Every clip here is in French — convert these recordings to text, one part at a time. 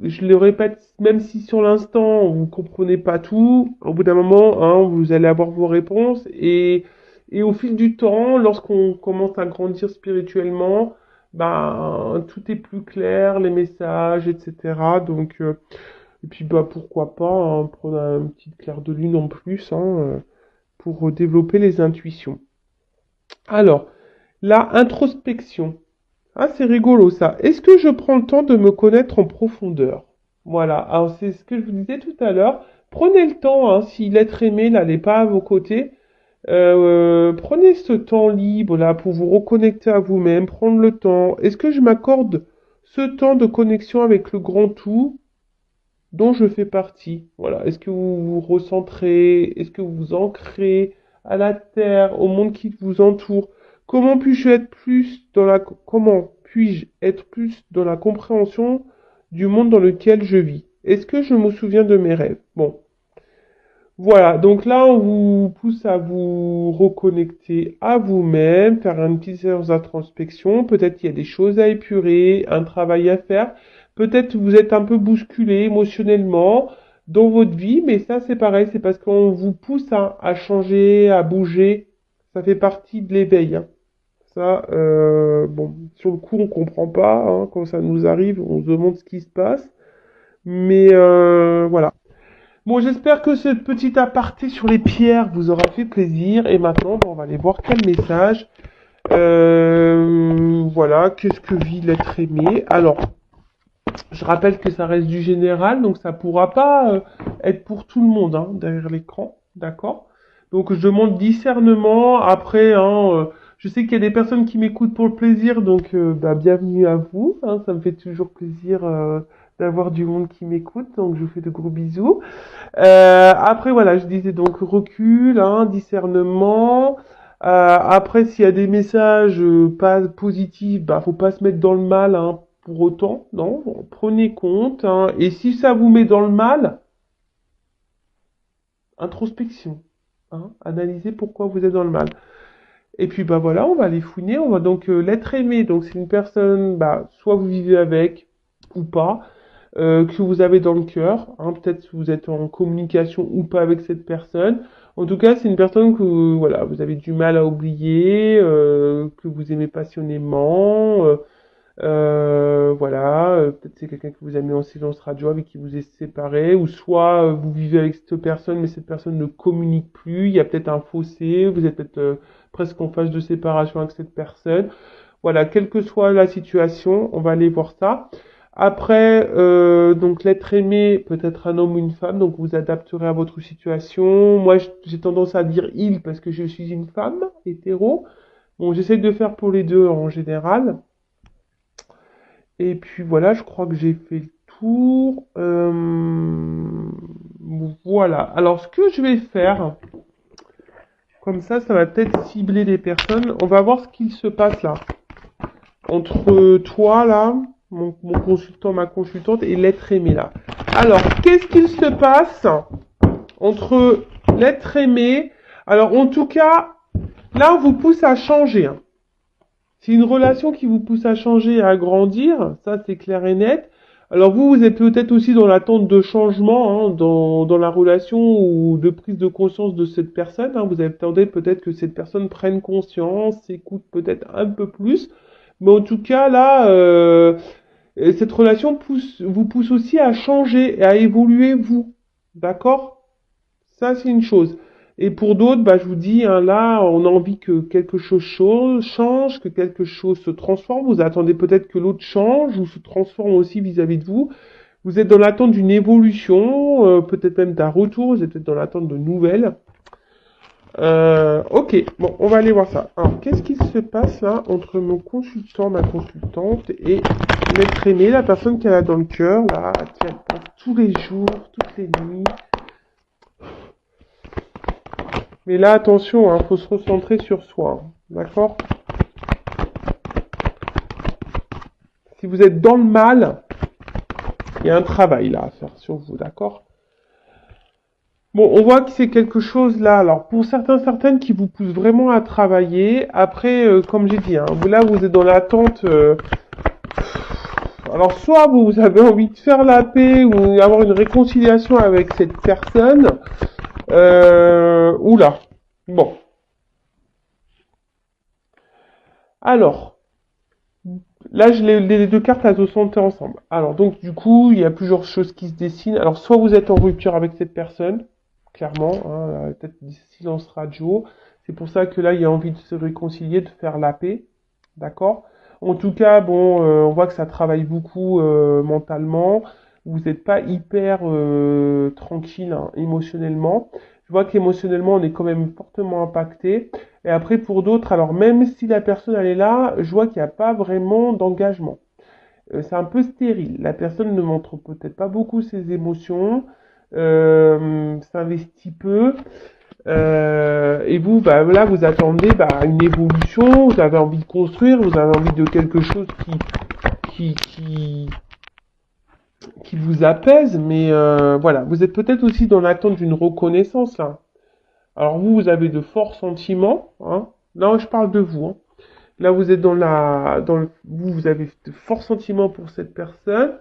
je le répète, même si sur l'instant vous comprenez pas tout, au bout d'un moment, hein, vous allez avoir vos réponses et au fil du temps, lorsqu'on commence à grandir spirituellement, ben tout est plus clair, les messages, etc. Donc et puis bah pourquoi pas hein, prendre un petit clair de lune en plus hein, pour développer les intuitions. Alors, la introspection. Ah, c'est rigolo ça. Est-ce que je prends le temps de me connaître en profondeur? Voilà. Alors, c'est ce que je vous disais tout à l'heure. Prenez le temps, hein, si l'être aimé là n'est pas à vos côtés. Prenez ce temps libre là pour vous reconnecter à vous-même, prendre le temps. Est-ce que je m'accorde ce temps de connexion avec le grand tout dont je fais partie? Voilà. Est-ce que vous vous recentrez? Est-ce que vous vous ancrez à la terre, au monde qui vous entoure? Comment puis-je être plus dans la compréhension du monde dans lequel je vis? Est-ce que je me souviens de mes rêves? Bon, voilà, donc là, on vous pousse à vous reconnecter à vous-même, faire une petite séance d'introspection. Peut-être qu'il y a des choses à épurer, un travail à faire. Peut-être que vous êtes un peu bousculé émotionnellement dans votre vie, mais ça, c'est pareil, c'est parce qu'on vous pousse à changer, à bouger. Ça fait partie de l'éveil, hein. Ça, bon, sur le coup, on comprend pas, hein, quand ça nous arrive, on se demande ce qui se passe. Mais voilà. Bon, j'espère que cette petite aparté sur les pierres vous aura fait plaisir. Et maintenant, bon, on va aller voir quel message. Voilà, qu'est-ce que vit l'être aimé? Alors, je rappelle que ça reste du général, donc ça pourra pas être pour tout le monde hein, derrière l'écran, d'accord? Donc je demande discernement. Après, hein, je sais qu'il y a des personnes qui m'écoutent pour le plaisir, donc bah, bienvenue à vous. Hein, ça me fait toujours plaisir d'avoir du monde qui m'écoute, donc je vous fais de gros bisous. Après, voilà, je disais donc recul, hein, discernement. Après, s'il y a des messages pas positifs, bah, faut pas se mettre dans le mal, hein, pour autant, non. Prenez compte, hein. Et si ça vous met dans le mal, introspection, hein. Analysez pourquoi vous êtes dans le mal. Et puis, bah voilà, on va aller fouiner. On va donc l'être aimé. Donc, c'est une personne, bah, soit vous vivez avec ou pas. Que vous avez dans le cœur. Hein, peut-être que vous êtes en communication ou pas avec cette personne. En tout cas, c'est une personne que voilà, vous avez du mal à oublier, que vous aimez passionnément. Voilà, peut-être c'est quelqu'un que vous avez mis en silence radio avec qui vous êtes séparé, ou soit vous vivez avec cette personne, mais cette personne ne communique plus. Il y a peut-être un fossé, vous êtes peut-être presque en phase de séparation avec cette personne. Voilà, quelle que soit la situation, on va aller voir ça. Après, donc l'être aimé peut être un homme ou une femme, donc vous adapterez à votre situation. Moi, j'ai tendance à dire il parce que je suis une femme hétéro. Bon, j'essaie de faire pour les deux en général. Et puis voilà, je crois que j'ai fait le tour. Voilà. Alors, ce que je vais faire, comme ça va peut-être cibler des personnes. On va voir ce qu'il se passe là entre toi là, mon consultant, ma consultante et l'être aimé là. Alors, qu'est-ce qu'il se passe entre l'être aimé? Alors, en tout cas, là, on vous pousse à changer. Hein. C'est une relation qui vous pousse à changer et à grandir, ça c'est clair et net. Alors vous êtes peut-être aussi dans l'attente de changement hein, dans la relation ou de prise de conscience de cette personne. Hein. Vous attendez peut-être que cette personne prenne conscience, s'écoute peut-être un peu plus. Mais en tout cas, là, cette relation vous pousse aussi à changer et à évoluer vous. D'accord? Ça, c'est une chose. Et pour d'autres, bah, je vous dis, hein, là, on a envie que quelque chose change, que quelque chose se transforme. Vous attendez peut-être que l'autre change ou se transforme aussi vis-à-vis de vous. Vous êtes dans l'attente d'une évolution, peut-être même d'un retour. Vous êtes peut-être dans l'attente de nouvelles. Ok, bon, on va aller voir ça. Alors, qu'est-ce qui se passe là entre mon consultant, ma consultante et l'être aimé, la personne qu'elle a dans le cœur, là, qui elle pense tous les jours, toutes les nuits. Mais là, attention, hein, faut se recentrer sur soi, hein, d'accord? Si vous êtes dans le mal, il y a un travail là à faire sur vous, d'accord? Bon, on voit que c'est quelque chose là, alors pour certaines qui vous poussent vraiment à travailler. Après, comme j'ai dit, hein, là vous êtes dans l'attente Alors, soit vous avez envie de faire la paix ou avoir une réconciliation avec cette personne, oula. Bon. Alors, là, les deux cartes, elles se sont ensemble. Alors, donc, du coup, il y a plusieurs choses qui se dessinent. Alors, soit vous êtes en rupture avec cette personne, clairement, hein, peut-être des silences radio. C'est pour ça que là, il y a envie de se réconcilier, de faire la paix. D'accord? En tout cas, bon, on voit que ça travaille beaucoup mentalement. Vous n'êtes pas hyper tranquille hein, émotionnellement. Je vois qu'émotionnellement, on est quand même fortement impacté. Et après, pour d'autres, alors même si la personne elle est là, je vois qu'il n'y a pas vraiment d'engagement. C'est un peu stérile. La personne ne montre peut-être pas beaucoup ses émotions, s'investit peu. Et vous, bah, là, vous attendez bah, une évolution, vous avez envie de construire, vous avez envie de quelque chose qui, qui, qui vous apaise, mais voilà, vous êtes peut-être aussi dans l'attente d'une reconnaissance là. Alors vous avez de forts sentiments, hein. Là, je parle de vous, hein. Là, vous êtes vous avez de forts sentiments pour cette personne.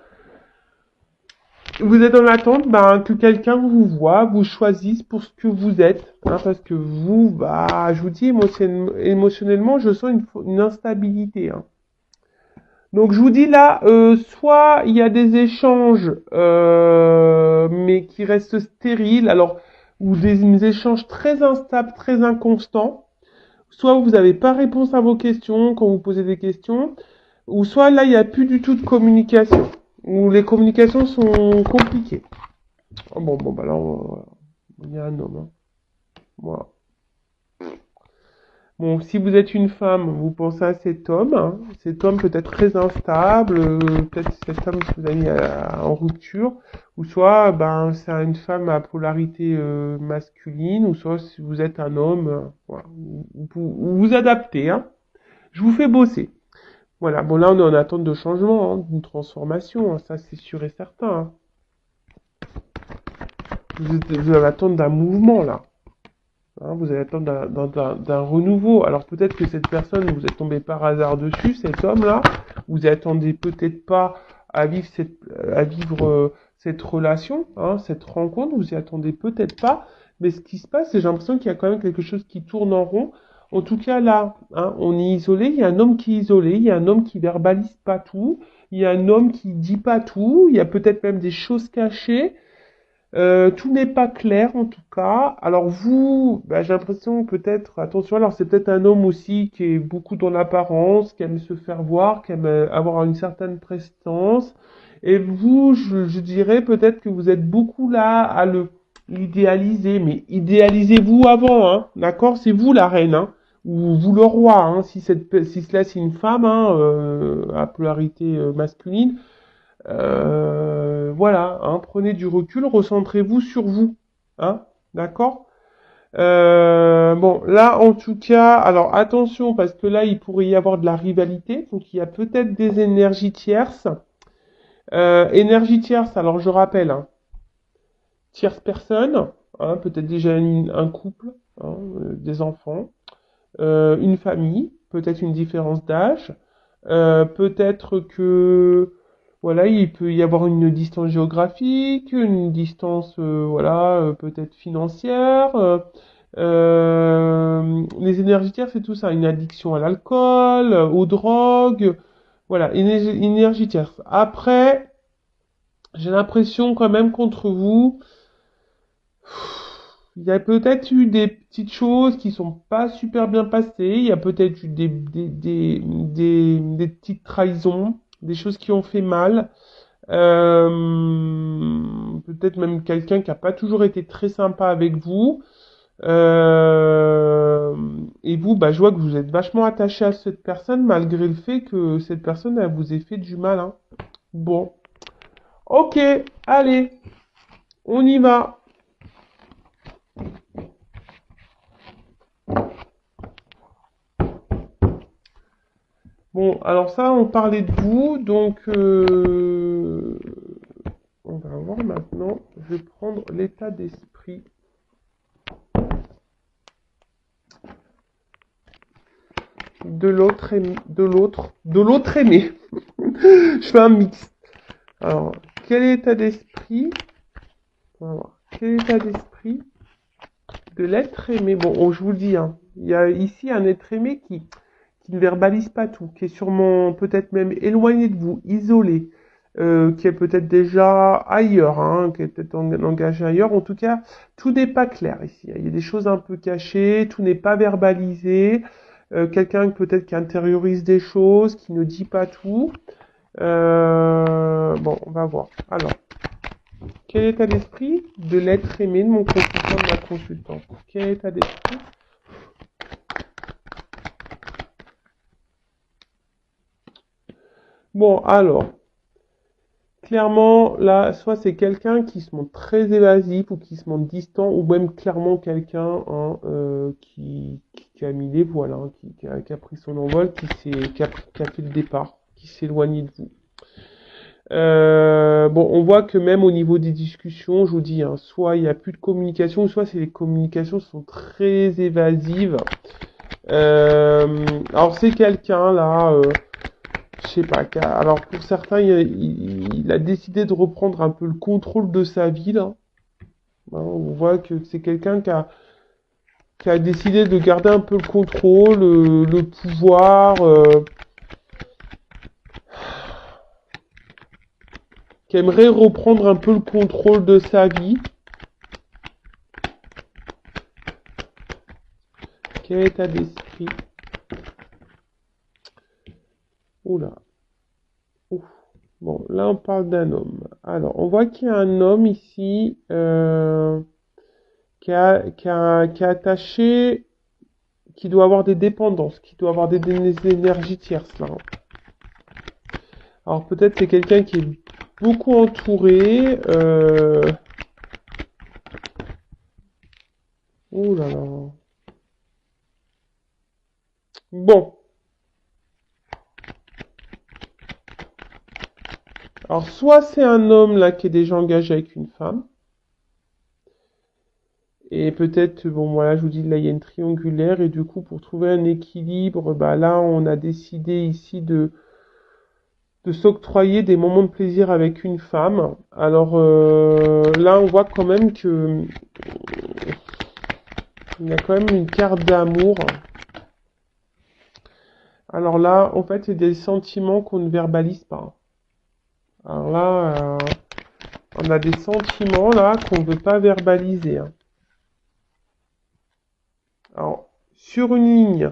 Vous êtes dans l'attente bah, que quelqu'un vous voit, vous choisisse pour ce que vous êtes. Hein, parce que vous, bah, je vous dis, émotionnellement, je sens une instabilité. Hein. Donc, je vous dis là, soit il y a des échanges, mais qui restent stériles, alors, ou des échanges très instables, très inconstants. Soit vous n'avez pas réponse à vos questions quand vous posez des questions, ou soit là, il n'y a plus du tout de communication, ou les communications sont compliquées. Oh, bon, bah là, il y a un homme. Hein. Voilà. Bon, si vous êtes une femme, vous pensez à cet homme. Hein. Cet homme peut être très instable, peut-être cet homme que vous avez mis en rupture, ou soit ben c'est une femme à polarité masculine, ou soit si vous êtes un homme, voilà. Vous adaptez. Hein. Je vous fais bosser. Voilà, bon là on est en attente de changement, hein, d'une transformation, hein, ça c'est sûr et certain. Hein. Vous allez attendre d'un mouvement là. Hein, vous allez attendre d'un renouveau. Alors peut-être que cette personne, vous êtes tombé par hasard dessus, cet homme-là, vous attendez peut-être pas à vivre cette relation, hein, cette rencontre, vous y attendez peut-être pas. Mais ce qui se passe, c'est j'ai l'impression qu'il y a quand même quelque chose qui tourne en rond. En tout cas là, hein, on est isolé. Il y a un homme qui est isolé. Il y a un homme qui verbalise pas tout. Il y a un homme qui dit pas tout. Il y a peut-être même des choses cachées. Tout n'est pas clair en tout cas. Alors vous, bah, j'ai l'impression peut-être, attention, alors c'est peut-être un homme aussi qui est beaucoup dans l'apparence, qui aime se faire voir, qui aime avoir une certaine prestance. Et vous, je dirais peut-être que vous êtes beaucoup là à l'idéaliser, mais idéalisez-vous avant, hein, d'accord? C'est vous la reine, hein, ou vous le roi, hein, si cela c'est une femme, hein, à polarité masculine. Voilà, hein, prenez du recul, recentrez-vous sur vous, hein, d'accord? Bon, là, en tout cas, alors attention, parce que là, il pourrait y avoir de la rivalité, donc il y a peut-être des énergies tierces. Énergie tierce, alors je rappelle, hein, tierce personne, hein, peut-être déjà un couple, hein, des enfants, une famille, peut-être une différence d'âge, peut-être que voilà, il peut y avoir une distance géographique, une distance voilà, peut-être financière. Les énergétiques, c'est tout ça, une addiction à l'alcool, aux drogues, voilà, énergétiques. Après, j'ai l'impression quand même contre vous. Il y a peut-être eu des petites choses qui sont pas super bien passées. Il y a peut-être eu des petites trahisons, des choses qui ont fait mal. Peut-être même quelqu'un qui a pas toujours été très sympa avec vous. Et vous, bah, je vois que vous êtes vachement attaché à cette personne malgré le fait que cette personne, elle vous ait fait du mal. Hein. Bon. Ok, allez, on y va. Bon, alors ça, on parlait de vous, donc on va voir maintenant. Je vais prendre l'état d'esprit de l'autre aimé. Je fais un mix. Alors, quel état d'esprit? On va voir. Quel état d'esprit de l'être aimé? Bon, je vous le dis, hein, il y a ici un être aimé qui ne verbalise pas tout, qui est sûrement peut-être même éloigné de vous, isolé, qui est peut-être déjà ailleurs, hein, qui est peut-être engagé ailleurs. En tout cas, tout n'est pas clair ici. Il y a des choses un peu cachées, tout n'est pas verbalisé. Quelqu'un peut-être qui intériorise des choses, qui ne dit pas tout. Bon, on va voir. Alors, quel état d'esprit de l'être aimé de mon consultant, de ma consultante? Quel état d'esprit? Bon, alors, clairement, là, soit c'est quelqu'un qui se montre très évasif ou qui se montre distant, ou même clairement quelqu'un hein, qui a mis les voiles, hein, qui a pris son envol, qui a fait le départ, qui s'est éloigné de vous. Bon, on voit que même au niveau des discussions, je vous dis, hein, soit il n'y a plus de communication, soit c'est les communications sont très évasives. Alors c'est quelqu'un là, je sais pas, alors pour certains, il a décidé de reprendre un peu le contrôle de sa vie là. Hein, on voit que c'est quelqu'un qui a décidé de garder un peu le contrôle, le pouvoir, qui aimerait reprendre un peu le contrôle de sa vie. Quel état d'esprit? Oula. Ouf. Bon, là on parle d'un homme. Alors, on voit qu'il y a un homme ici qui est attaché, qui doit avoir des dépendances, qui doit avoir des énergies tierces là. Alors peut-être c'est quelqu'un qui est beaucoup entouré. Oh là là. Bon. Alors soit c'est un homme là qui est déjà engagé avec une femme. Et peut-être, bon voilà, je vous dis, là il y a une triangulaire et du coup pour trouver un équilibre, bah là on a décidé ici de s'octroyer des moments de plaisir avec une femme. Alors là on voit quand même que il y a quand même une carte d'amour. Alors là, en fait, c'est des sentiments qu'on ne verbalise pas. Alors là, on a des sentiments là qu'on ne veut pas verbaliser. Hein. Alors, sur une ligne,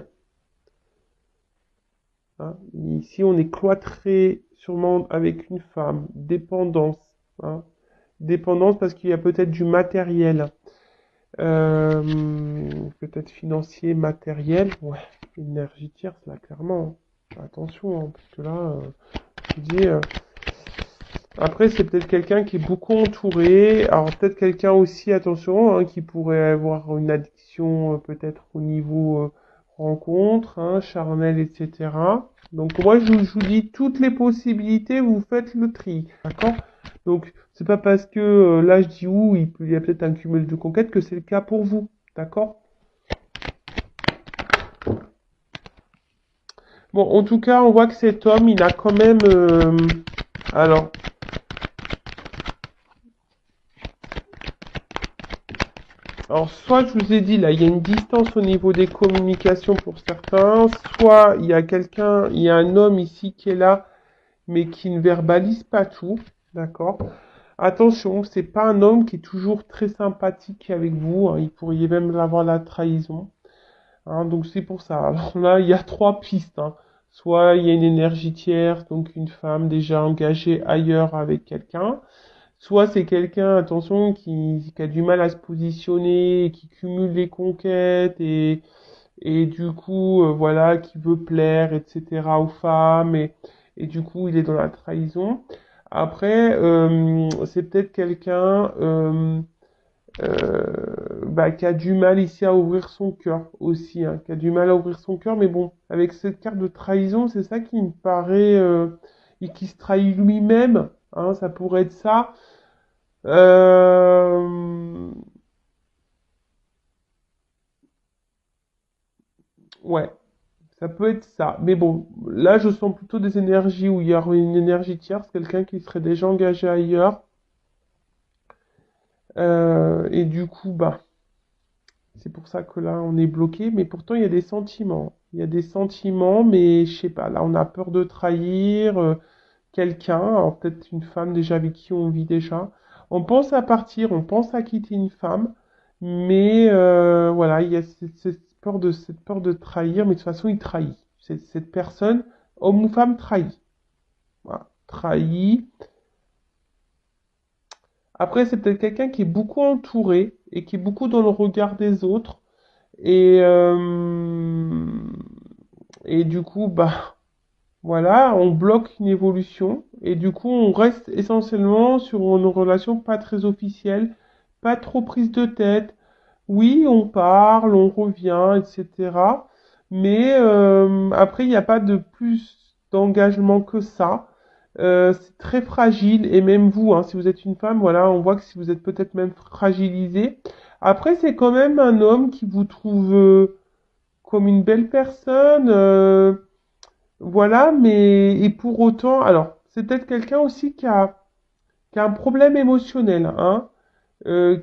hein, ici on est cloîtré sûrement avec une femme, dépendance. Hein, dépendance parce qu'il y a peut-être du matériel. Peut-être financier, matériel. Ouais, énergie tierce là, clairement. Hein. Attention, hein, parce que là, je vous dis... Après, c'est peut-être quelqu'un qui est beaucoup entouré. Alors, peut-être quelqu'un aussi, attention, hein, qui pourrait avoir une addiction peut-être au niveau rencontre, hein, charnel, etc. Donc, moi, je vous dis toutes les possibilités, vous faites le tri, d'accord? Donc, c'est pas parce que là, je dis où, il y a peut-être un cumul de conquêtes que c'est le cas pour vous, d'accord? Bon, en tout cas, on voit que cet homme, il a quand même... alors, Alors, soit je vous ai dit, là, il y a une distance au niveau des communications pour certains, soit il y a un homme ici qui est là, mais qui ne verbalise pas tout, d'accord? Attention, c'est pas un homme qui est toujours très sympathique avec vous, hein, il pourrait même avoir la trahison, hein, donc c'est pour ça. Alors là, il y a trois pistes, hein. Soit il y a une énergie tierce, donc une femme déjà engagée ailleurs avec quelqu'un, soit c'est quelqu'un, attention, qui a du mal à se positionner, qui cumule les conquêtes et du coup, voilà, qui veut plaire, etc. aux femmes et du coup, il est dans la trahison. Après, c'est peut-être quelqu'un bah, qui a du mal ici à ouvrir son cœur aussi, hein, qui a du mal à ouvrir son cœur, mais bon, avec cette carte de trahison, c'est ça qui me paraît, et qui se trahit lui-même, hein, ça pourrait être ça. Euh, ouais, Ça peut être ça. Mais bon, là, je sens plutôt des énergies où il y a une énergie tierce, quelqu'un qui serait déjà engagé ailleurs. Et du coup, bah, c'est pour ça que là, on est bloqué. Mais pourtant, il y a des sentiments. Il y a des sentiments, mais je sais pas. Là, on a peur de trahir quelqu'un. Alors, peut-être une femme déjà avec qui on vit déjà. On pense à partir, on pense à quitter une femme. Mais voilà, il y a cette peur de trahir. Mais de toute façon, il trahit. Cette personne, homme ou femme, trahit. Voilà, trahi. Après, c'est peut-être quelqu'un qui est beaucoup entouré et qui est beaucoup dans le regard des autres. Et, et du coup, bah, voilà, on bloque une évolution. Et du coup, on reste essentiellement sur une relation pas très officielle, pas trop prise de tête. Oui, on parle, on revient, etc. Mais après, il n'y a pas de plus d'engagement que ça. C'est très fragile, et même vous, hein, si vous êtes une femme, voilà, on voit que si vous êtes peut-être même fragilisé. Après, c'est quand même un homme qui vous trouve comme une belle personne, voilà, mais et pour autant, alors, c'est peut-être quelqu'un aussi qui a un problème émotionnel, hein,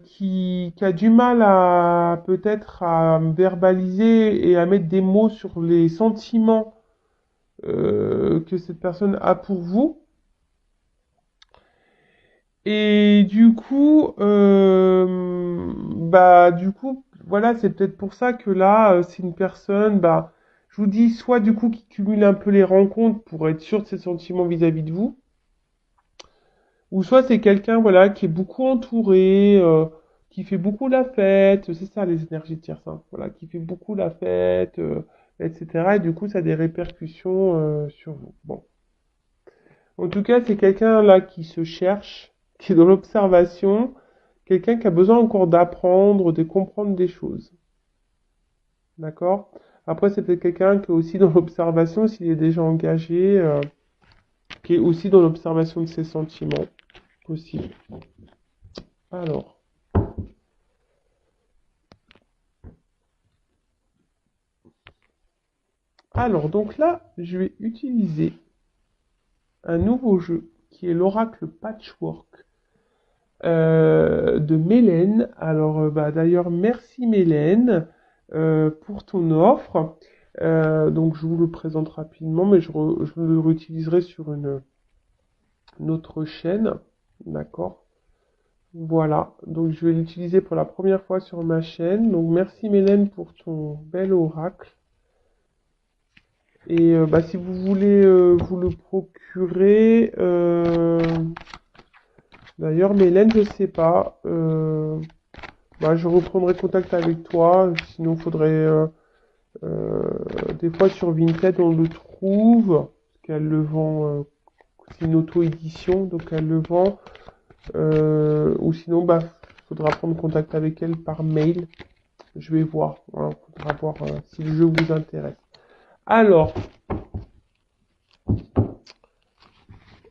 qui a du mal à peut-être à verbaliser et à mettre des mots sur les sentiments que cette personne a pour vous. Et du coup, bah, du coup, voilà, c'est peut-être pour ça que là, c'est une personne, bah, je vous dis, soit du coup qui cumule un peu les rencontres pour être sûr de ses sentiments vis-à-vis de vous, ou soit c'est quelqu'un, voilà, qui est beaucoup entouré, qui fait beaucoup la fête, c'est ça les énergies tierces, hein, voilà, qui fait beaucoup la fête, etc. Et du coup, ça a des répercussions sur vous. Bon. En tout cas, c'est quelqu'un là qui se cherche, qui est dans l'observation, quelqu'un qui a besoin encore d'apprendre, de comprendre des choses. D'accord? Après, c'est peut-être quelqu'un qui est aussi dans l'observation, s'il est déjà engagé, qui est aussi dans l'observation de ses sentiments, possible. Alors, donc là, je vais utiliser un nouveau jeu qui est l'oracle Patchwork de Mélène. Alors, bah, d'ailleurs, merci Mélène pour ton offre. Donc, je vous le présente rapidement, mais je le réutiliserai sur une autre chaîne. D'accord? Voilà. Donc, je vais l'utiliser pour la première fois sur ma chaîne. Donc, merci Mélène pour ton bel oracle. Et bah, si vous voulez vous le procurer, d'ailleurs, Mélène, je sais pas. Bah, je reprendrai contact avec toi. Sinon, faudrait. Euh, des fois, sur Vinted, on le trouve. Parce qu'elle le vend. C'est une auto-édition, donc elle le vend. Ou sinon, bah, faudra prendre contact avec elle par mail. Je vais voir. Voilà, faudra voir si le jeu vous intéresse. Alors,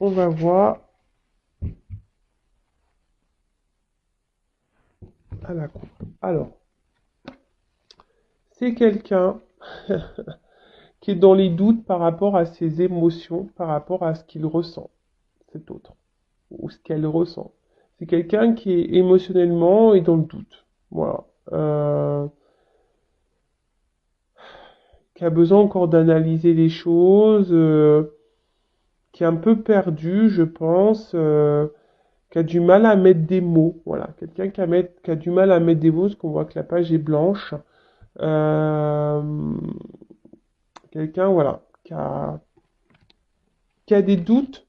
on va voir à la coupe. Alors, c'est quelqu'un qui est dans les doutes par rapport à ses émotions, par rapport à ce qu'il ressent, cet autre, ou ce qu'elle ressent. C'est quelqu'un qui est émotionnellement et dans le doute. Voilà. Qui a besoin encore d'analyser les choses, qui est un peu perdu, je pense, qui a du mal à mettre des mots. Voilà. Quelqu'un qui a du mal à mettre des mots, parce qu'on voit que la page est blanche. Euh, quelqu'un, voilà, qui a des doutes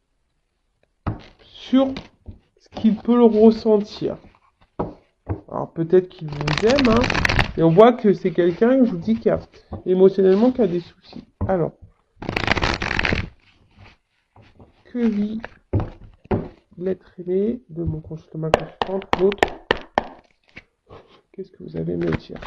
sur ce qu'il peut le ressentir. Alors peut-être qu'il vous aime, hein, et on voit que c'est quelqu'un, je vous dis, qui a émotionnellement qui a des soucis. Alors, que vit l'être aimé de mon consultant, ma consultante, l'autre? Qu'est-ce que vous avez à me dire?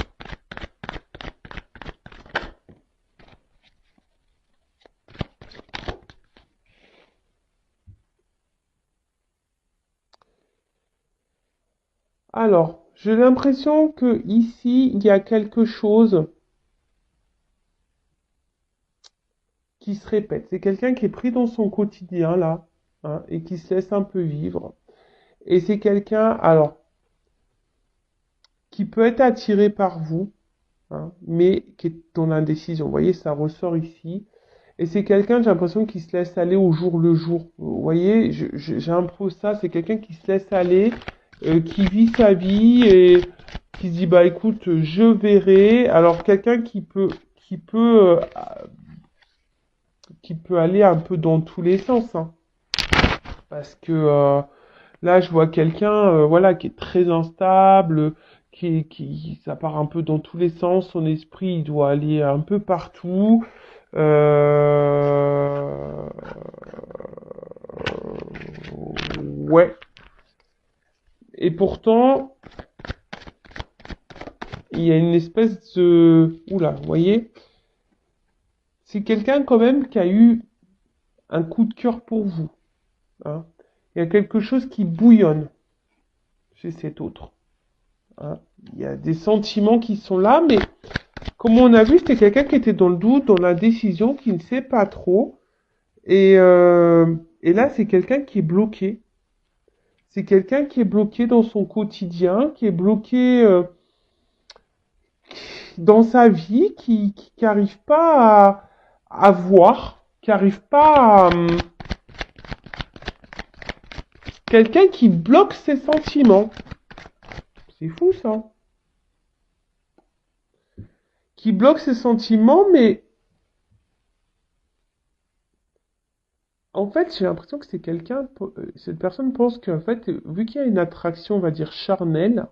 Alors, j'ai l'impression que ici il y a quelque chose qui se répète. C'est quelqu'un qui est pris dans son quotidien, là, hein, et qui se laisse un peu vivre. Et c'est quelqu'un, alors, qui peut être attiré par vous, hein, mais qui est dans l'indécision. Vous voyez, ça ressort ici. Et c'est quelqu'un, j'ai l'impression, qui se laisse aller au jour le jour. Vous voyez, j'ai un peu ça, c'est quelqu'un qui se laisse aller, qui vit sa vie et qui se dit, bah écoute, je verrai. Alors, quelqu'un qui peut aller un peu dans tous les sens, hein. Parce que là, je vois quelqu'un, voilà, qui est très instable, ça part un peu dans tous les sens. Son esprit, il doit aller un peu partout. Euh... Ouais. Et pourtant, il y a une espèce de... Oula, vous voyez? C'est quelqu'un quand même qui a eu un coup de cœur pour vous, hein. Il y a quelque chose qui bouillonne chez cet autre, hein. Il y a des sentiments qui sont là, mais comme on a vu, c'était quelqu'un qui était dans le doute, dans la décision, qui ne sait pas trop. Et là, c'est quelqu'un qui est bloqué. C'est quelqu'un qui est bloqué dans son quotidien, qui est bloqué dans sa vie, qui n'arrive pas à voir, qui n'arrive pas à... quelqu'un qui bloque ses sentiments. C'est fou ça. Qui bloque ses sentiments, mais en fait, j'ai l'impression que c'est quelqu'un, cette personne pense qu'en fait, vu qu'il y a une attraction, on va dire, charnelle,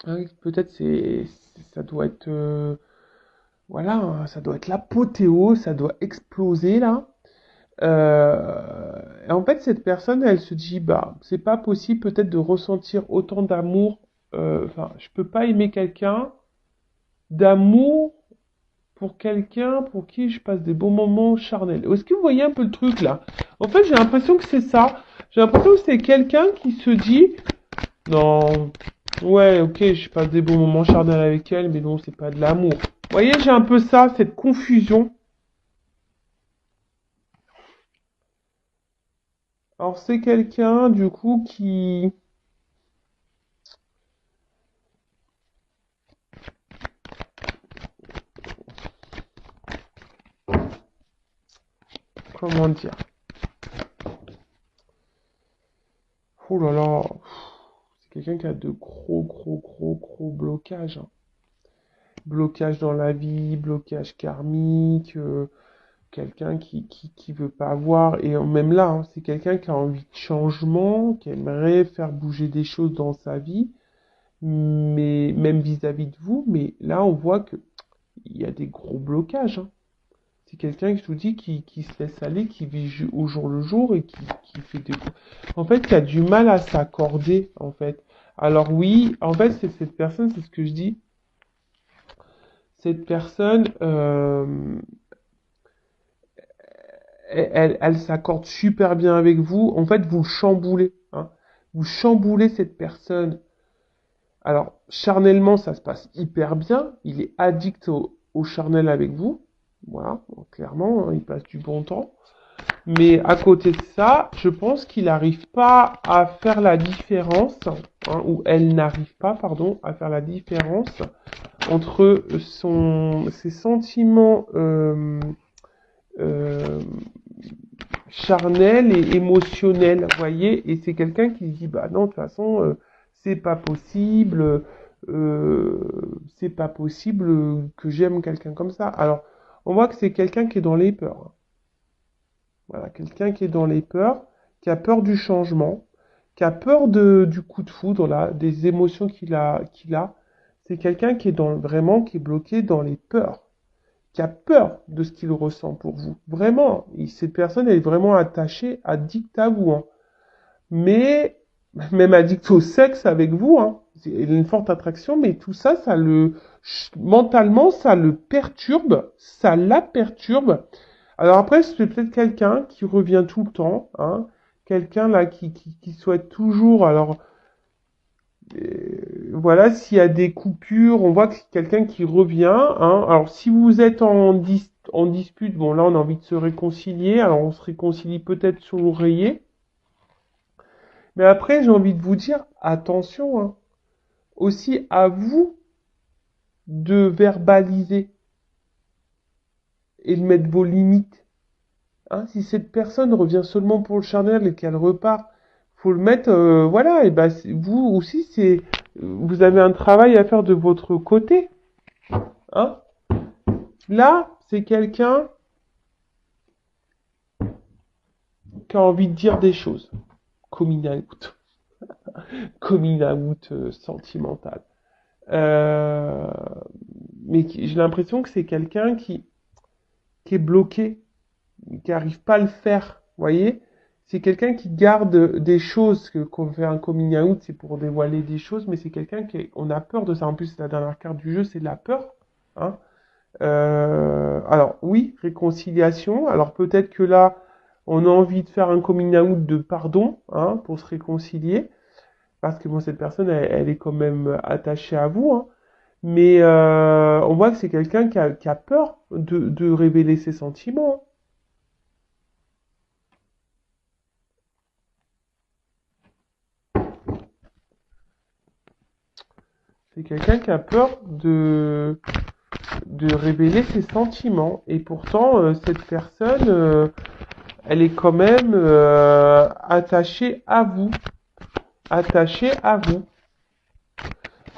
hein, peut-être ça doit être, voilà, hein, ça doit être l'apothéose, ça doit exploser là. Et en fait, cette personne, elle se dit, bah, c'est pas possible peut-être de ressentir autant d'amour. Enfin, je peux pas aimer quelqu'un d'amour pour quelqu'un pour qui je passe des bons moments charnels. Est-ce que vous voyez un peu le truc là? En fait, j'ai l'impression que c'est ça. J'ai l'impression que c'est quelqu'un qui se dit, non, ouais, ok, je passe des bons moments charnels avec elle, mais non, c'est pas de l'amour. Vous voyez, j'ai un peu ça, cette confusion. Alors, c'est quelqu'un, du coup, qui... Comment dire? Oh là là, c'est quelqu'un qui a de gros blocages, hein. Blocage dans la vie, blocage karmique, quelqu'un qui veut pas avoir, et même là, hein, c'est quelqu'un qui a envie de changement, qui aimerait faire bouger des choses dans sa vie, mais même vis-à-vis de vous, mais là, on voit que il y a des gros blocages, hein. C'est quelqu'un, je vous dis, qui se laisse aller, qui vit au jour le jour et qui fait des... En fait, qui a du mal à s'accorder, en fait. Alors oui, en fait, c'est cette personne, c'est ce que je dis, cette personne, elle s'accorde super bien avec vous. En fait, vous le chamboulez, hein. Vous chamboulez cette personne. Alors, charnellement, ça se passe hyper bien. Il est addict au charnel avec vous. Voilà, donc, clairement, hein, il passe du bon temps. Mais à côté de ça, je pense qu'il n'arrive pas à faire la différence, hein, ou elle n'arrive pas, pardon, à faire la différence entre ses sentiments euh, charnel et émotionnel, vous voyez, et c'est quelqu'un qui dit, bah non, de toute façon, c'est pas possible que j'aime quelqu'un comme ça. Alors, on voit que c'est quelqu'un qui est dans les peurs, hein. Voilà, quelqu'un qui est dans les peurs, qui a peur du changement, qui a peur du coup de foudre, là, des émotions qu'il a. C'est quelqu'un qui est vraiment, qui est bloqué dans les peurs, qui a peur de ce qu'il ressent pour vous. Vraiment, cette personne elle est vraiment attachée, addicte à vous, hein. Mais, même addict au sexe avec vous, hein. Il a une forte attraction, mais tout ça, mentalement, ça le perturbe, ça la perturbe. Alors après, c'est peut-être quelqu'un qui revient tout le temps, hein. Quelqu'un là qui souhaite toujours, alors, Voilà, s'il y a des coupures, on voit que c'est quelqu'un qui revient, hein. Alors, si vous êtes en dispute, bon, là, on a envie de se réconcilier. Alors, on se réconcilie peut-être sur l'oreiller. Mais après, j'ai envie de vous dire, attention, hein. Aussi à vous de verbaliser et de mettre vos limites. Hein, si cette personne revient seulement pour le charnel et qu'elle repart, faut le mettre, voilà, et ben vous aussi, vous avez un travail à faire de votre côté. Hein. Là, c'est quelqu'un qui a envie de dire des choses. Coming out. Coming out sentimental. Euh, mais j'ai l'impression que c'est quelqu'un qui est bloqué, qui n'arrive pas à le faire. Vous voyez? C'est quelqu'un qui garde des choses, qu'on fait un coming out, c'est pour dévoiler des choses, mais c'est quelqu'un on a peur de ça. En plus, la dernière carte du jeu, c'est la peur. Hein. Alors oui, réconciliation. Alors peut-être que là, on a envie de faire un coming out de pardon, hein, pour se réconcilier, parce que bon, cette personne, elle est quand même attachée à vous, hein. Mais on voit que c'est quelqu'un qui a peur de révéler ses sentiments. C'est quelqu'un qui a peur de révéler ses sentiments. Et pourtant, cette personne, elle est quand même attachée à vous. Attachée à vous.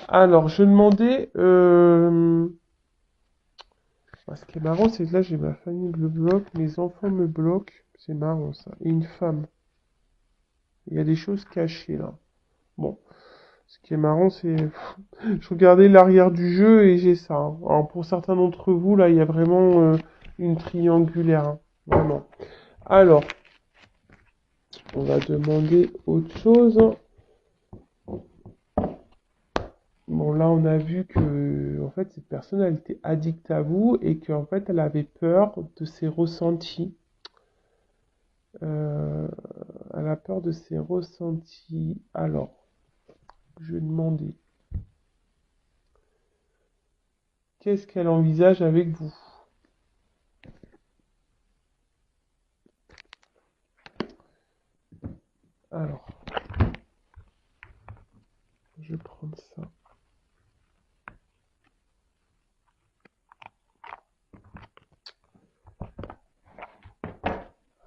Alors, je demandais... ce qui est marrant, c'est que là, j'ai ma famille me bloque, mes enfants me bloquent. C'est marrant, ça. Et une femme. Il y a des choses cachées, là. Bon. Ce qui est marrant, c'est... Je regardais l'arrière du jeu et j'ai ça. Hein. Alors, pour certains d'entre vous, là, il y a vraiment une triangulaire. Hein. Vraiment. Alors, on va demander autre chose. Bon, là, on a vu que, en fait, cette personne, elle était addicte à vous et qu'en fait, elle avait peur de ses ressentis. Euh, Elle a peur de ses ressentis. Alors, je vais demander, qu'est-ce qu'elle envisage avec vous? Alors, je vais prendre ça.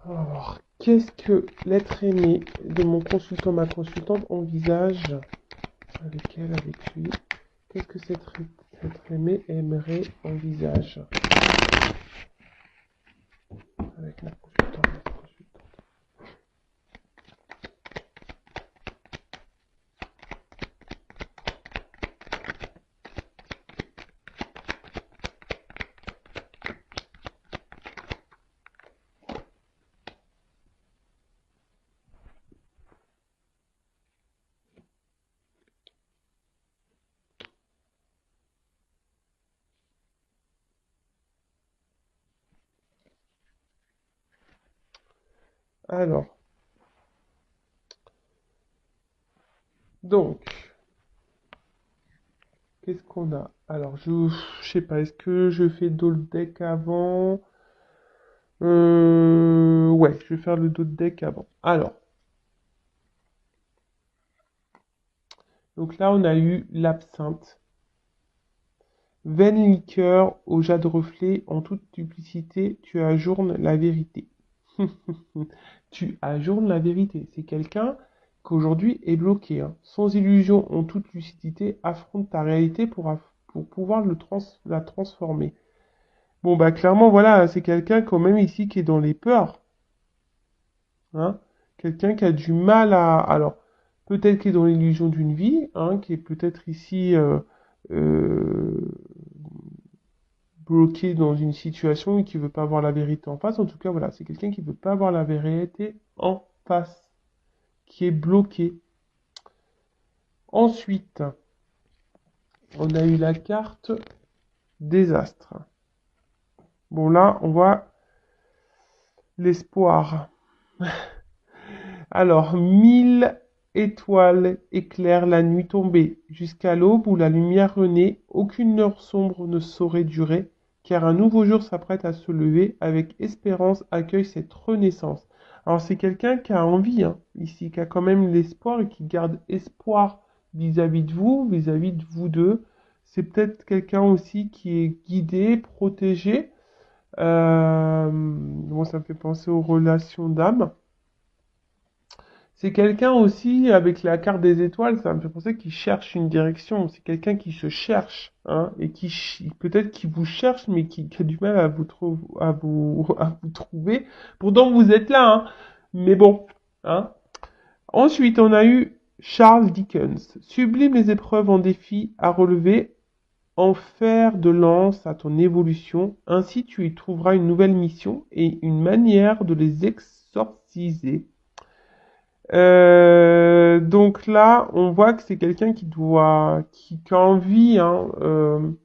Alors, qu'est-ce que l'être aimé de mon consultant, ma consultante envisage avec elle, avec lui? Qu'est-ce que cet être aimé aimerait, envisage avec la consultante, ma consultante? Alors, donc, qu'est-ce qu'on a? Alors, je sais pas, est-ce que je fais le deck avant? Ouais, je vais faire le dos de deck avant. Alors, donc là, on a eu l'absinthe. Vaine liqueur au jade reflet, en toute duplicité, tu ajournes la vérité. Tu ajournes la vérité. C'est quelqu'un qu'aujourd'hui est bloqué. Hein. Sans illusion, en toute lucidité, affronte ta réalité pour pouvoir la transformer. Bon, bah clairement, voilà, c'est quelqu'un quand même ici qui est dans les peurs. Hein. Quelqu'un qui a du mal à... Alors, peut-être qu'il est dans l'illusion d'une vie, hein, qui est peut-être ici euh, bloqué dans une situation et qui veut pas voir la vérité en face. En tout cas, voilà, c'est quelqu'un qui veut pas voir la vérité en face, qui est bloqué. Ensuite, on a eu la carte désastre. Bon, là, on voit l'espoir. Alors, 1000 étoiles éclairent la nuit tombée, jusqu'à l'aube où la lumière renaît, aucune heure sombre ne saurait durer, car un nouveau jour s'apprête à se lever, avec espérance accueille cette renaissance. Alors c'est quelqu'un qui a envie, hein, ici, qui a quand même l'espoir et qui garde espoir vis-à-vis de vous, vis-à-vis de vous deux. C'est peut-être quelqu'un aussi qui est guidé, protégé. Bon, ça me fait penser aux relations d'âme. C'est quelqu'un aussi, avec la carte des étoiles, ça me fait penser qu'il cherche une direction. C'est quelqu'un qui se cherche, hein, et peut-être qui vous cherche, mais qui a du mal à à vous trouver. Pourtant, vous êtes là, hein. Mais bon, hein. Ensuite, on a eu Charles Dickens. Sublime les épreuves en défi à relever, en fer de lance à ton évolution. Ainsi, tu y trouveras une nouvelle mission et une manière de les exorciser. Donc là, on voit que c'est quelqu'un qui a envie, hein,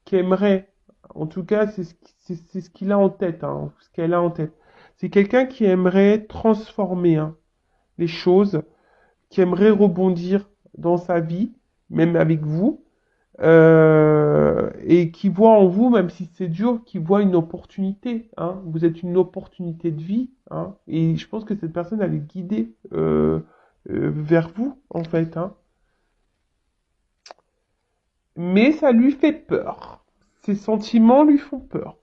qui aimerait. En tout cas, c'est ce qu'il a en tête, hein, ce qu'elle a en tête. C'est quelqu'un qui aimerait transformer, hein, les choses, qui aimerait rebondir dans sa vie, même avec vous, et qui voit en vous, même si c'est dur, qui voit une opportunité, hein. Vous êtes une opportunité de vie, hein, et je pense que cette personne, elle est guidée vers vous, en fait, hein. Mais ça lui fait peur. Ses sentiments lui font peur.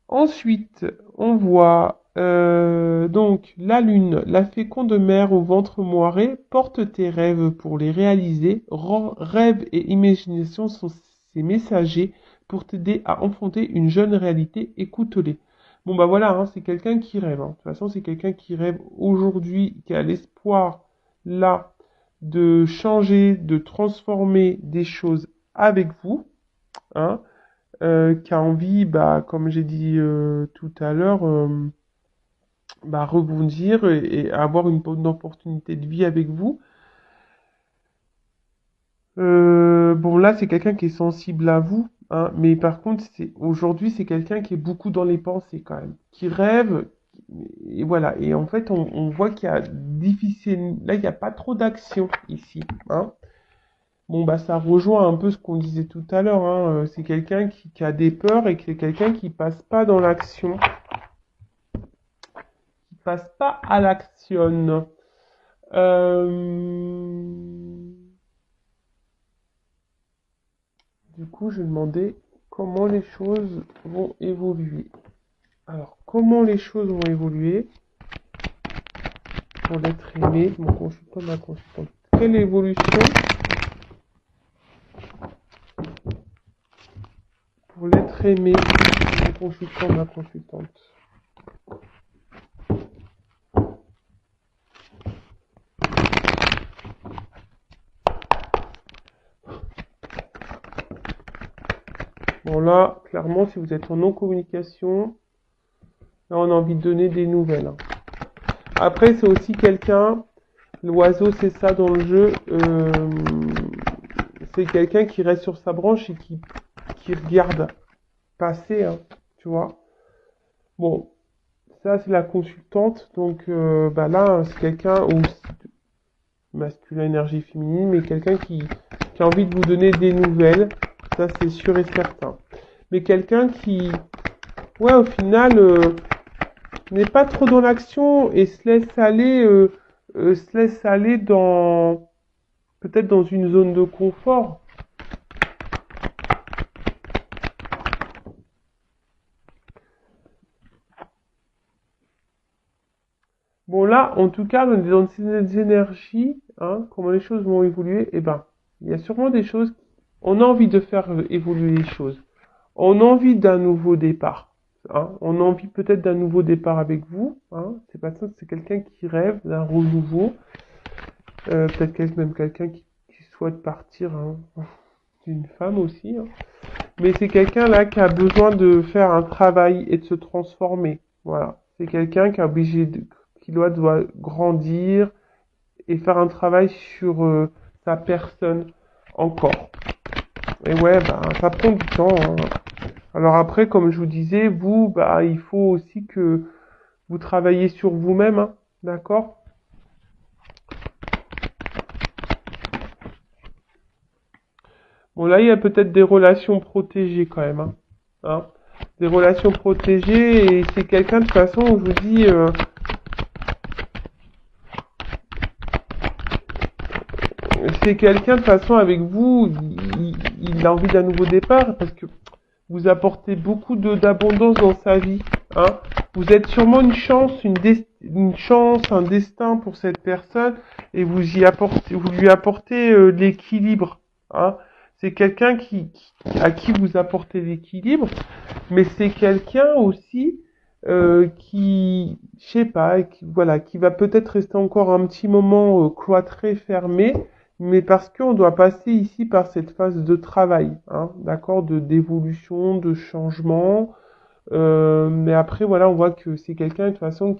Ensuite, on voit donc la lune, la féconde mère au ventre moiré, porte tes rêves pour les réaliser. Rêves et imagination sont ses messagers pour t'aider à enfanter une jeune réalité. Écoute-les. Bon bah voilà, hein, c'est quelqu'un qui rêve, hein. De toute façon, c'est quelqu'un qui rêve aujourd'hui, qui a l'espoir là de changer, de transformer des choses avec vous, hein. Qui a envie, bah, comme j'ai dit tout à l'heure, bah, rebondir et avoir une bonne opportunité de vie avec vous. Bon, là, c'est quelqu'un qui est sensible à vous, hein, mais par contre, aujourd'hui, c'est quelqu'un qui est beaucoup dans les pensées quand même, qui rêve, et voilà. Et en fait, on voit qu'il y a difficile, là, il n'y a pas trop d'action ici, hein. Bon, bah, ça rejoint un peu ce qu'on disait tout à l'heure, hein. C'est quelqu'un qui a des peurs et qui est quelqu'un qui passe pas dans l'action, qui passe pas à l'action. Du coup, je demandais comment les choses vont évoluer. Alors, comment les choses vont évoluer pour l'être aimé, mon consultant, ma consultante. Quelle évolution pour l'être aimé, mon consultant, ma consultante. Bon là, clairement, si vous êtes en non-communication, là on a envie de donner des nouvelles, hein. Après, c'est aussi quelqu'un, l'oiseau c'est ça dans le jeu, c'est quelqu'un qui reste sur sa branche et qui regarde passer, hein, tu vois. Bon, ça c'est la consultante, donc bah là c'est quelqu'un ou masculin énergie féminine, mais quelqu'un qui a envie de vous donner des nouvelles, ça c'est sûr et certain. Mais quelqu'un qui, ouais, au final, n'est pas trop dans l'action et se laisse aller dans, peut-être dans une zone de confort. Bon là, en tout cas, dans ces énergies, hein, comment les choses vont évoluer, eh ben, il y a sûrement des choses, on a envie de faire évoluer les choses. On a envie d'un nouveau départ, hein. On a envie peut-être d'un nouveau départ avec vous, hein. C'est pas ça, c'est quelqu'un qui rêve d'un renouveau. Peut-être même quelqu'un qui souhaite partir, hein, d'une femme aussi, hein. Mais c'est quelqu'un là qui a besoin de faire un travail et de se transformer. Voilà. C'est quelqu'un qui qui doit grandir et faire un travail sur sa personne encore. Et ouais, bah, ça prend du temps, hein. Alors après, comme je vous disais, vous, bah, il faut aussi que vous travaillez sur vous-même, hein, d'accord? Bon, là, il y a peut-être des relations protégées quand même, hein. Hein. Des relations protégées, et c'est quelqu'un, de toute façon, je vous dis, c'est quelqu'un, de toute façon, avec vous, il a envie d'un nouveau départ, parce que vous apportez beaucoup d'abondance dans sa vie, hein. Vous êtes sûrement une chance, une chance, un destin pour cette personne, et vous lui apportez l'équilibre, hein. C'est quelqu'un à qui vous apportez l'équilibre, mais c'est quelqu'un aussi je sais pas, voilà, qui va peut-être rester encore un petit moment cloîtré, fermé, mais parce qu'on doit passer ici par cette phase de travail, hein, d'accord, d'évolution, de changement. Mais après, voilà, on voit que c'est quelqu'un de toute façon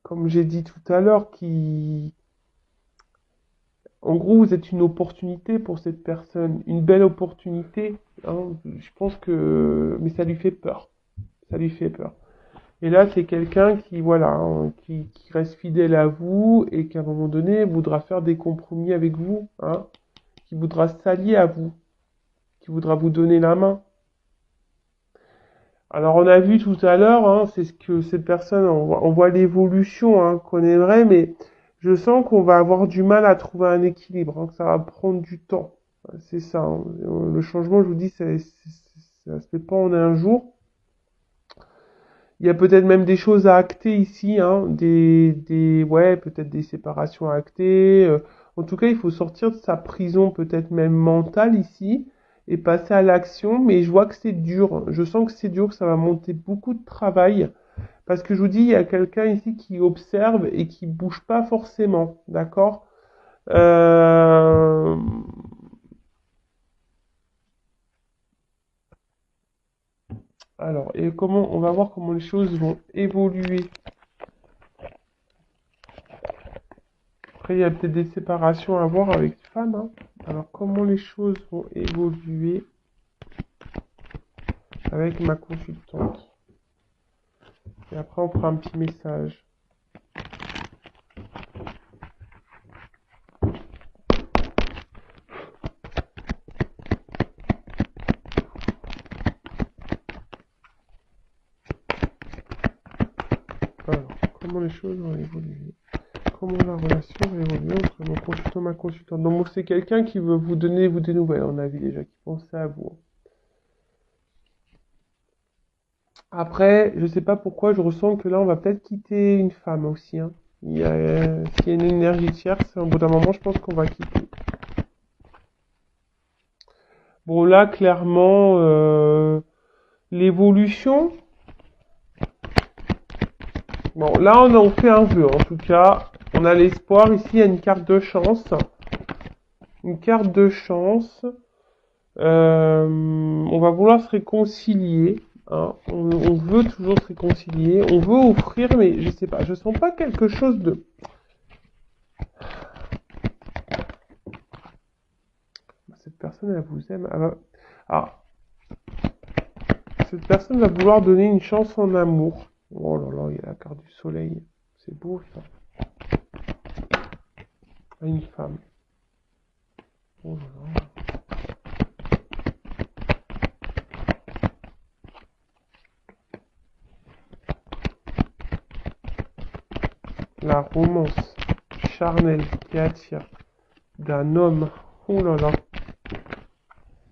comme j'ai dit tout à l'heure, en gros, vous êtes une opportunité pour cette personne, une belle opportunité, hein. Je pense que, mais ça lui fait peur, ça lui fait peur. Et là, c'est quelqu'un qui, voilà, hein, qui reste fidèle à vous et qu'à un moment donné voudra faire des compromis avec vous, hein, qui voudra s'allier à vous, qui voudra vous donner la main. Alors, on a vu tout à l'heure, hein, c'est ce que cette personne, on voit l'évolution, hein, qu'on aimerait, mais je sens qu'on va avoir du mal à trouver un équilibre, hein, que ça va prendre du temps. C'est ça, hein. Le changement, je vous dis, ça se fait pas en un jour. Il y a peut-être même des choses à acter ici, hein, ouais, peut-être des séparations à acter. En tout cas, il faut sortir de sa prison, peut-être même mentale ici, et passer à l'action. Mais je vois que c'est dur. Je sens que c'est dur, que ça va monter beaucoup de travail. Parce que je vous dis, il y a quelqu'un ici qui observe et qui bouge pas forcément, d'accord? Euh... Alors, et on va voir comment les choses vont évoluer. Après, il y a peut-être des séparations à voir avec femmes, hein. Alors, comment les choses vont évoluer avec ma consultante. Et après, on fera un petit message. Alors, comment les choses vont évoluer? Comment la relation va évoluer entre mon consultant et ma consultante? Donc, c'est quelqu'un qui veut vous donner des nouvelles, on a vu déjà, qui pensait à vous. Après, je sais pas pourquoi, je ressens que là, on va peut-être quitter une femme aussi, hein. S'il y a une énergie tierce, au bout d'un moment, je pense qu'on va quitter. Bon, là, clairement, l'évolution. Bon, là, on en fait un vœu, en tout cas. On a l'espoir. Ici, il y a une carte de chance. Une carte de chance. On va vouloir se réconcilier, hein. On veut toujours se réconcilier. On veut offrir, mais je sais pas. Je sens pas quelque chose de... Cette personne, elle vous aime. Ah, cette personne va vouloir donner une chance en amour. Oh là là, il y a la carte du soleil. C'est beau, ça. À une femme. Oh là là. La romance charnelle qui attire d'un homme. Oh là là.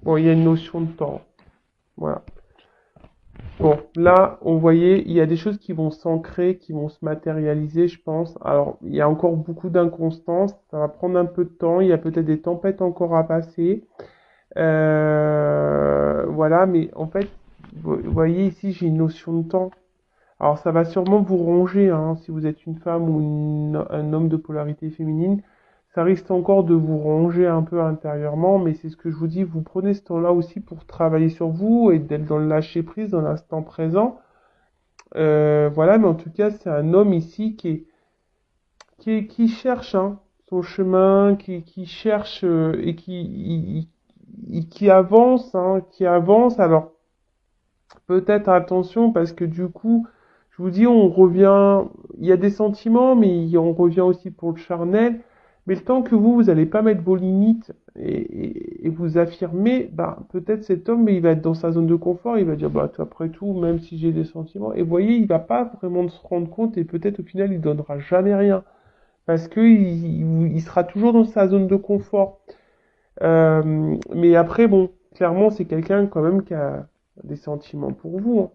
Bon, il y a une notion de temps. Voilà. Bon, là, on voyait, il y a des choses qui vont s'ancrer, qui vont se matérialiser, je pense. Alors, il y a encore beaucoup d'inconstance, ça va prendre un peu de temps, il y a peut-être des tempêtes encore à passer. Voilà, mais en fait, vous voyez ici, j'ai une notion de temps. Alors, ça va sûrement vous ronger, hein, si vous êtes une femme ou un homme de polarité féminine. Ça risque encore de vous ronger un peu intérieurement, mais c'est ce que je vous dis, vous prenez ce temps-là aussi pour travailler sur vous et d'être dans le lâcher-prise, dans l'instant présent. Voilà, mais en tout cas, c'est un homme ici qui cherche, hein, son chemin, qui cherche et qui avance, hein, qui avance. Alors, peut-être attention parce que du coup, Je vous dis, on revient, il y a des sentiments, mais on revient aussi pour le charnel. Mais le temps que vous allez pas mettre vos limites et vous affirmer, bah, peut-être cet homme, mais il va être dans sa zone de confort, il va dire, bah, après tout, même si j'ai des sentiments. Et vous voyez, il va pas vraiment se rendre compte et peut-être au final, il donnera jamais rien. Parce que il sera toujours dans sa zone de confort. Mais après, bon, clairement, c'est quelqu'un quand même qui a des sentiments pour vous, hein.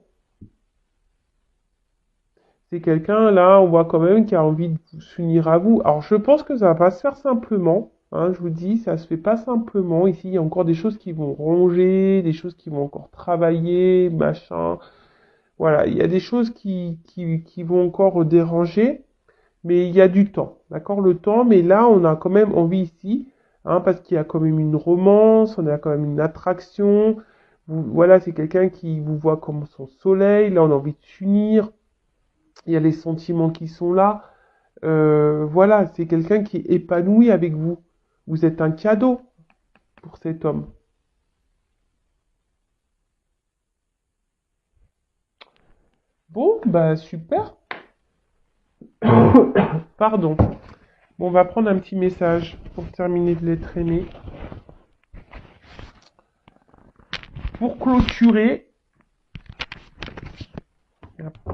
C'est quelqu'un, là, on voit quand même qui a envie de s'unir à vous. Alors, je pense que ça va pas se faire simplement, hein, je vous dis, ça se fait pas simplement. Ici, il y a encore des choses qui vont ronger, des choses qui vont encore travailler, machin. Voilà, il y a des choses qui vont encore déranger, mais il y a du temps, d'accord, le temps, mais là, on a quand même envie ici, hein, parce qu'il y a quand même une romance, on a quand même une attraction. Voilà, c'est quelqu'un qui vous voit comme son soleil, là, on a envie de s'unir, il y a les sentiments qui sont là. Voilà, c'est quelqu'un qui est épanoui avec vous. Vous êtes un cadeau pour cet homme. Bon, bah super. Pardon. Bon, on va prendre un petit message pour terminer de les traîner. Pour clôturer,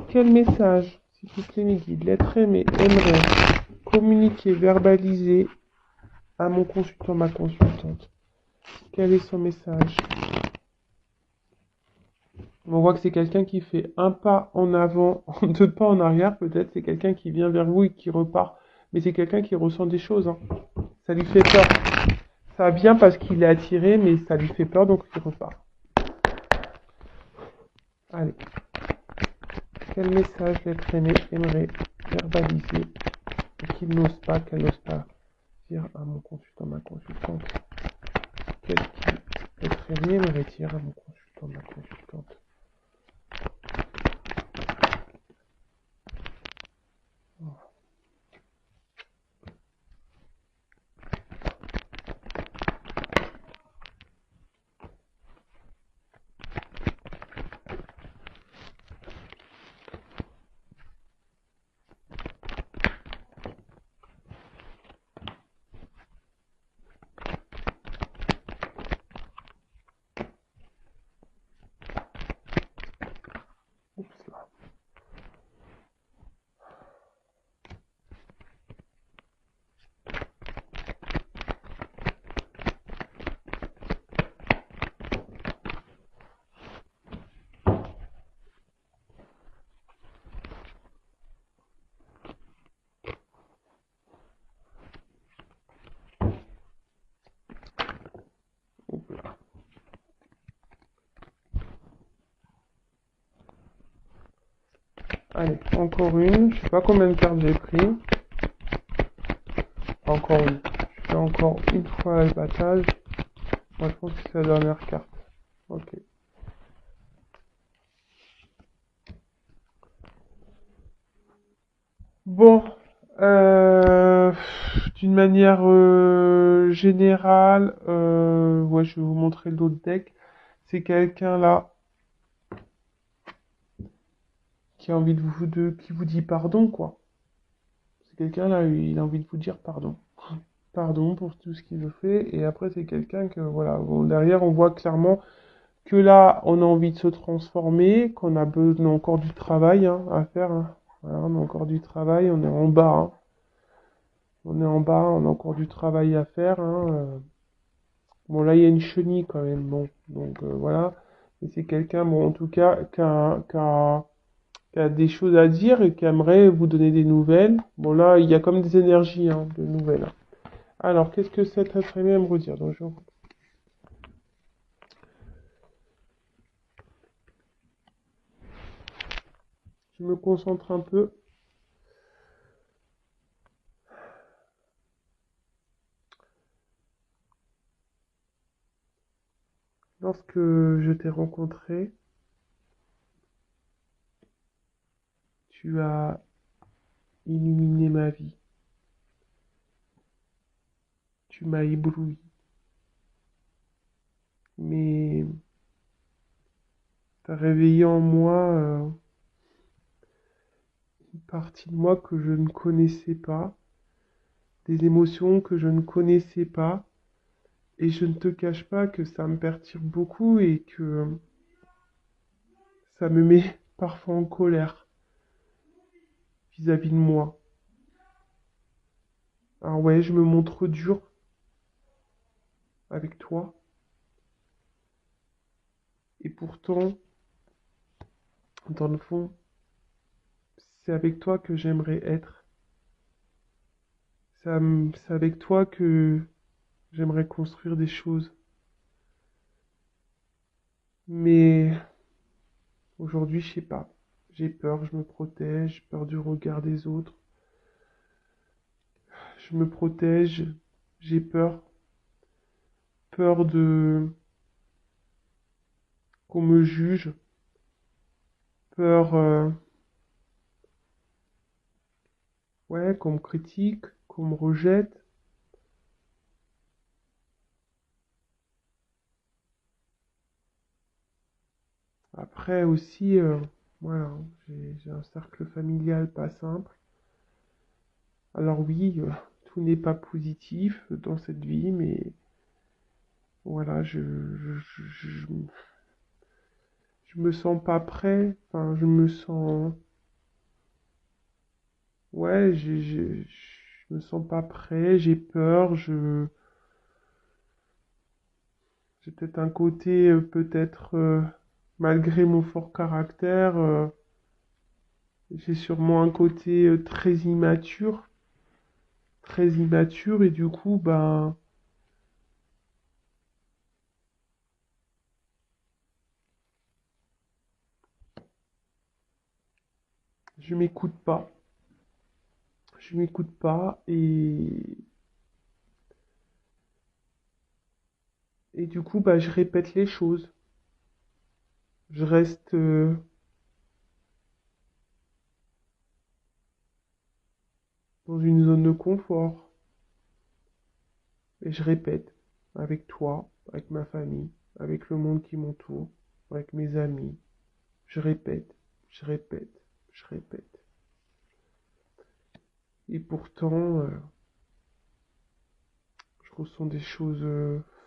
quel message, s'il vous plaît, mes guides, l'être aimé aimerait communiquer, verbaliser à mon consultant, ma consultante. Quel est son message? On voit que c'est quelqu'un qui fait un pas en avant, deux pas en arrière, peut-être. C'est quelqu'un qui vient vers vous et qui repart. Mais c'est quelqu'un qui ressent des choses, hein. Ça lui fait peur. Ça vient parce qu'il est attiré, mais ça lui fait peur, donc il repart. Allez. Quel message l'être aimé aimerait verbaliser et qu'il n'ose pas, qu'elle n'ose pas dire à mon consultant, ma consultante? Qu'est-ce qu'il l'être aimé aimerait dire à mon consultant, ma consultante? Oups là. Oups là. Allez, encore une. Je sais pas combien de cartes j'ai pris. Encore une. Je fais encore une fois le battage. Moi, je pense que c'est la dernière carte. Ok. Bon, euh, d'une manière générale, ouais, je vais vous montrer l'autre deck. C'est quelqu'un là qui a envie qui vous dit pardon, quoi. C'est quelqu'un là, il a envie de vous dire pardon. Pardon pour tout ce qu'il a fait. Et après, c'est quelqu'un que, voilà, bon, derrière, on voit clairement que là, on a envie de se transformer, qu'on a besoin encore du travail, hein, à faire, hein. Voilà, on a encore du travail, on est en bas, hein. On est en bas, on a encore du travail à faire, hein. Bon, là, il y a une chenille quand même, bon. Donc, voilà. Et c'est quelqu'un, bon, en tout cas, qui a des choses à dire et qui aimerait vous donner des nouvelles. Bon, là, il y a comme des énergies, hein, de nouvelles. Alors, qu'est-ce que cet être aimé me redire? Donc, je me concentre un peu. Lorsque je t'ai rencontré, tu as illuminé ma vie. Tu m'as ébloui. Mais t'as réveillé en moi une partie de moi que je ne connaissais pas, des émotions que je ne connaissais pas. Et je ne te cache pas que ça me perturbe beaucoup et que ça me met parfois en colère vis-à-vis de moi. Alors ouais, je me montre dur avec toi. Et pourtant, dans le fond, c'est avec toi que j'aimerais être. C'est avec toi que j'aimerais construire des choses. Mais aujourd'hui, je sais pas. J'ai peur, je me protège, j'ai peur du regard des autres. Je me protège, j'ai peur. Peur de qu'on me juge. Peur, ouais, qu'on me critique, qu'on me rejette. Après aussi, voilà, j'ai un cercle familial pas simple. Alors oui, tout n'est pas positif dans cette vie, mais voilà, je me sens pas prêt. Enfin, je me sens, ouais, je me sens pas prêt. J'ai peur. J'ai peut-être un côté, peut-être malgré mon fort caractère, j'ai sûrement un côté très immature, et du coup, ben, je m'écoute pas. Je m'écoute pas et du coup, bah, je répète les choses. Je reste dans une zone de confort et je répète avec toi, avec ma famille, avec le monde qui m'entoure, avec mes amis. Je répète, je répète, je répète. Et pourtant, je ressens des choses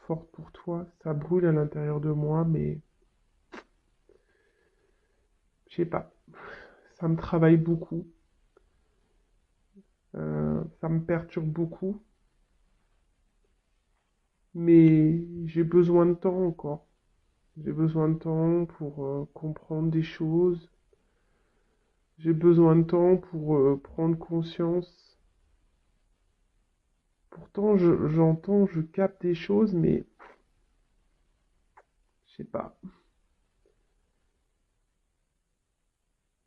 fortes pour toi. Ça brûle à l'intérieur de moi, mais je sais pas. Ça me travaille beaucoup. Ça me perturbe beaucoup. Mais j'ai besoin de temps encore. J'ai besoin de temps pour comprendre des choses. J'ai besoin de temps pour prendre conscience. Pourtant, j'entends, je capte des choses, mais je sais pas.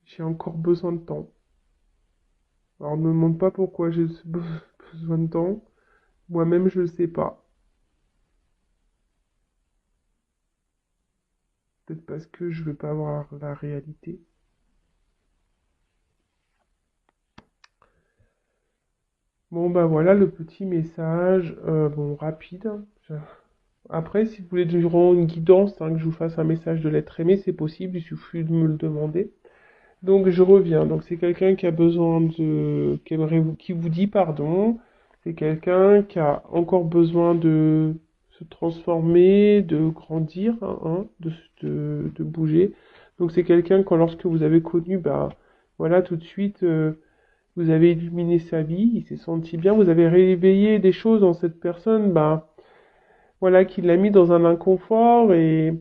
J'ai encore besoin de temps. Alors, ne me demande pas pourquoi j'ai besoin de temps. Moi-même, je ne sais pas. Peut-être parce que je veux pas voir la réalité. Bon, bah voilà le petit message, bon, rapide, hein. Après, si vous voulez durant une guidance, hein, que je vous fasse un message de l'être aimé, c'est possible, il suffit de me le demander. Donc je reviens. Donc c'est quelqu'un qui a besoin qui aimerait qui vous dit pardon. C'est quelqu'un qui a encore besoin de se transformer, de grandir, hein, de bouger. Donc c'est quelqu'un quand lorsque vous avez connu, bah voilà, tout de suite, vous avez illuminé sa vie, il s'est senti bien, vous avez réveillé des choses dans cette personne, bah voilà, qui l'a mis dans un inconfort et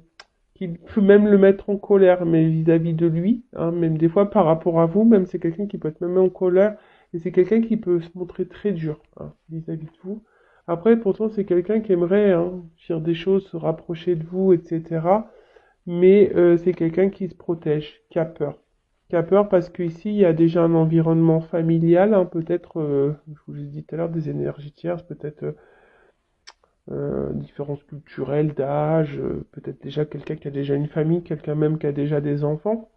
qui peut même le mettre en colère, mais vis-à-vis de lui, hein, même des fois par rapport à vous, même c'est quelqu'un qui peut être même en colère, et c'est quelqu'un qui peut se montrer très dur, hein, vis-à-vis de vous. Après, pourtant, c'est quelqu'un qui aimerait, hein, dire des choses, se rapprocher de vous, etc. Mais c'est quelqu'un qui se protège, qui a peur. Qui a peur parce qu'ici, il y a déjà un environnement familial, hein, peut-être, je vous l'ai dit tout à l'heure, des énergies tierces, peut-être différences culturelles, d'âge, peut-être déjà quelqu'un qui a déjà une famille, quelqu'un même qui a déjà des enfants.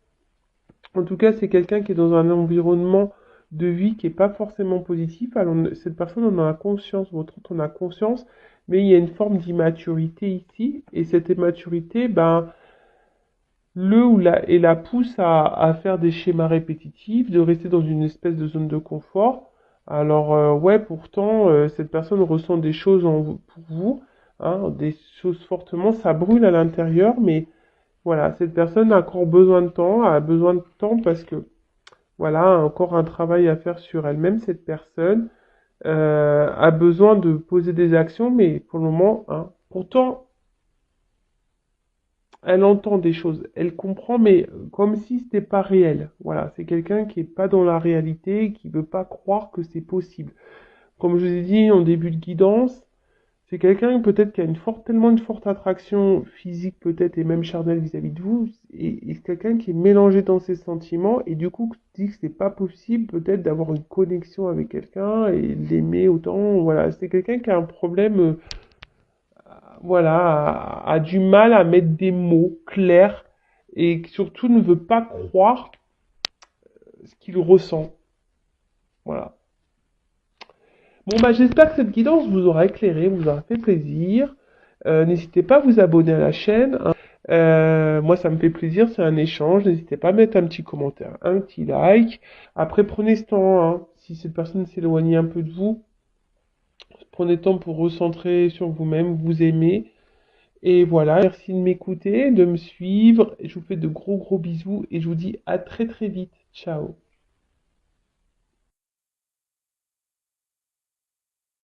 En tout cas, c'est quelqu'un qui est dans un environnement de vie qui n'est pas forcément positif. Alors, cette personne en a conscience, votre autre en a conscience, mais il y a une forme d'immaturité ici, et cette immaturité, ben, et la pousse à faire des schémas répétitifs, de rester dans une espèce de zone de confort. Alors ouais, pourtant, cette personne ressent des choses pour vous, hein, des choses fortement, ça brûle à l'intérieur, mais voilà, cette personne a encore besoin de temps, a besoin de temps parce que voilà, a encore un travail à faire sur elle-même, cette personne a besoin de poser des actions, mais pour le moment, hein, pourtant, elle entend des choses, elle comprend, mais comme si c'était pas réel. Voilà, c'est quelqu'un qui est pas dans la réalité, qui veut pas croire que c'est possible. Comme je vous ai dit en début de guidance, c'est quelqu'un peut-être qui a tellement une forte attraction physique peut-être et même charnelle vis-à-vis de vous, et c'est quelqu'un qui est mélangé dans ses sentiments et du coup dit que c'est pas possible peut-être d'avoir une connexion avec quelqu'un et l'aimer autant. Voilà, c'est quelqu'un qui a un problème, voilà, a du mal à mettre des mots clairs et qui surtout ne veut pas croire ce qu'il ressent. Voilà. Bon, bah, j'espère que cette guidance vous aura éclairé, vous aura fait plaisir. N'hésitez pas à vous abonner à la chaîne, hein. Moi, ça me fait plaisir, c'est un échange. N'hésitez pas à mettre un petit commentaire, un petit like. Après, prenez ce temps, hein. Si cette personne s'éloigne un peu de vous, prenez le temps pour recentrer sur vous-même, vous aimer. Et voilà, merci de m'écouter, de me suivre. Je vous fais de gros bisous et je vous dis à très vite. Ciao.